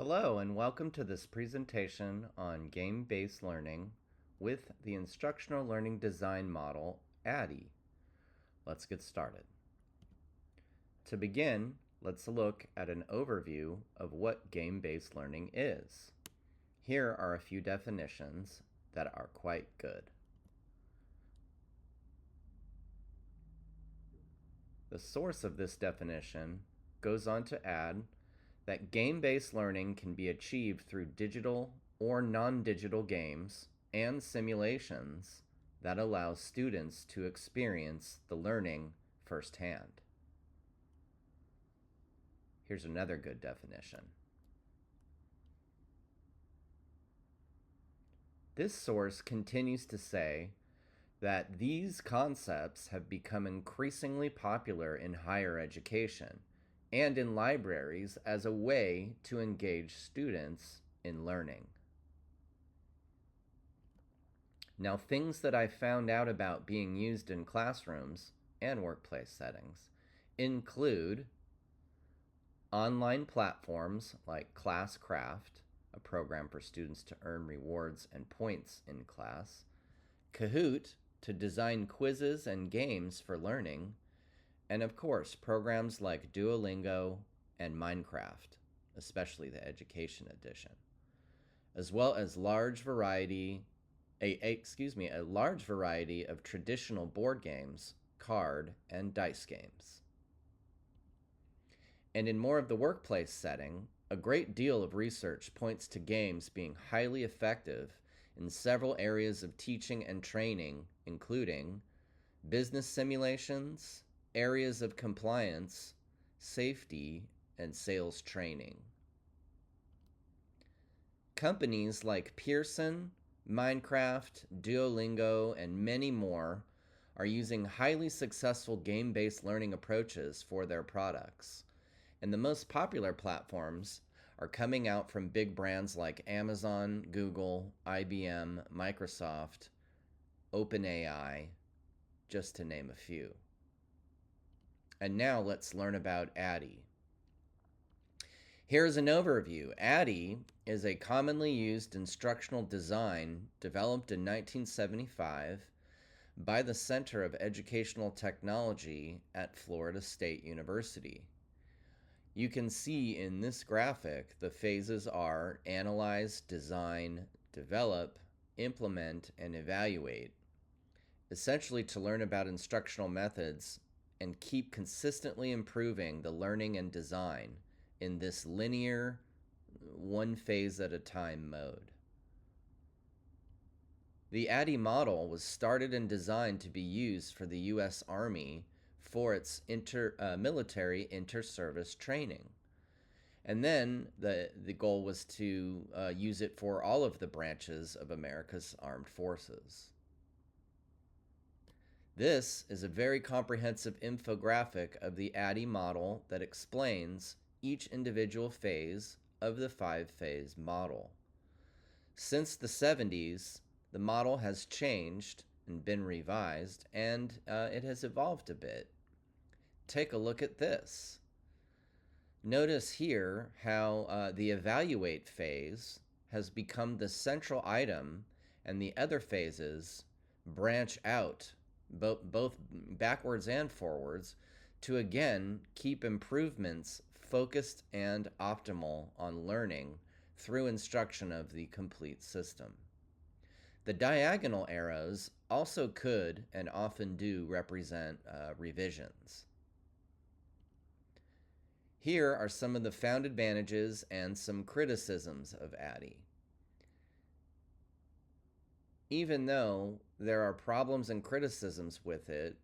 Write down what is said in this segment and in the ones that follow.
Hello and welcome to this presentation on game-based learning with the Instructional Learning Design Model, Addie. Let's get started. To begin, let's look at an overview of what game-based learning is. Here are a few definitions that are quite good. The source of this definition goes on to add that game-based learning can be achieved through digital or non-digital games and simulations that allow students to experience the learning firsthand. Here's another good definition. This source continues to say that these concepts have become increasingly popular in higher education and in libraries as a way to engage students in learning. Now, things that I found out about being used in classrooms and workplace settings include online platforms like Classcraft, a program for students to earn rewards and points in class, Kahoot, to design quizzes and games for learning, and of course, programs like Duolingo and Minecraft, especially the Education Edition, as well as a large variety of traditional board games, card, and dice games. And in more of the workplace setting, a great deal of research points to games being highly effective in several areas of teaching and training, including business simulations, areas of compliance, safety, and sales training. Companies like Pearson, Minecraft, Duolingo, and many more are using highly successful game-based learning approaches for their products. And the most popular platforms are coming out from big brands like Amazon, Google, IBM, Microsoft, OpenAI, just to name a few. And now let's learn about Addie. Here's an overview. Addie is a commonly used instructional design developed in 1975 by the Center of Educational Technology at Florida State University. You can see in this graphic the phases are analyze, design, develop, implement, and evaluate, essentially to learn about instructional methods and keep consistently improving the learning and design in this linear, one phase at a time mode. The Addie model was started and designed to be used for the U.S. Army for its military inter-service training. And then the goal was to use it for all of the branches of America's armed forces. This is a very comprehensive infographic of the Addie model that explains each individual phase of the five-phase model. Since the 70s, the model has changed and been revised, and it has evolved a bit. Take a look at this. Notice here how the evaluate phase has become the central item, and the other phases branch out both backwards and forwards to again keep improvements focused and optimal on learning through instruction of the complete system. The diagonal arrows also could and often do represent revisions. Here are some of the found advantages and some criticisms of Addie. Even though there are problems and criticisms with it,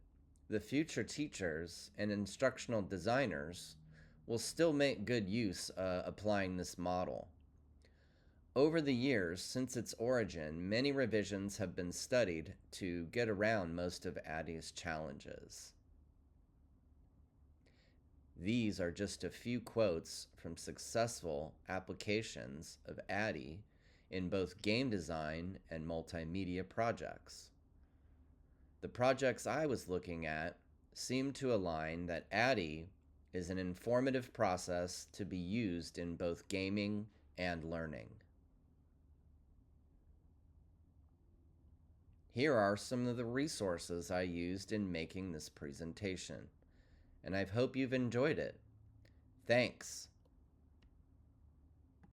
the future teachers and instructional designers will still make good use applying this model. Over the years, since its origin, many revisions have been studied to get around most of Addie's challenges. These are just a few quotes from successful applications of Addie in both game design and multimedia projects. The projects I was looking at seem to align that Addie is an informative process to be used in both gaming and learning. Here are some of the resources I used in making this presentation, and I hope you've enjoyed it. Thanks.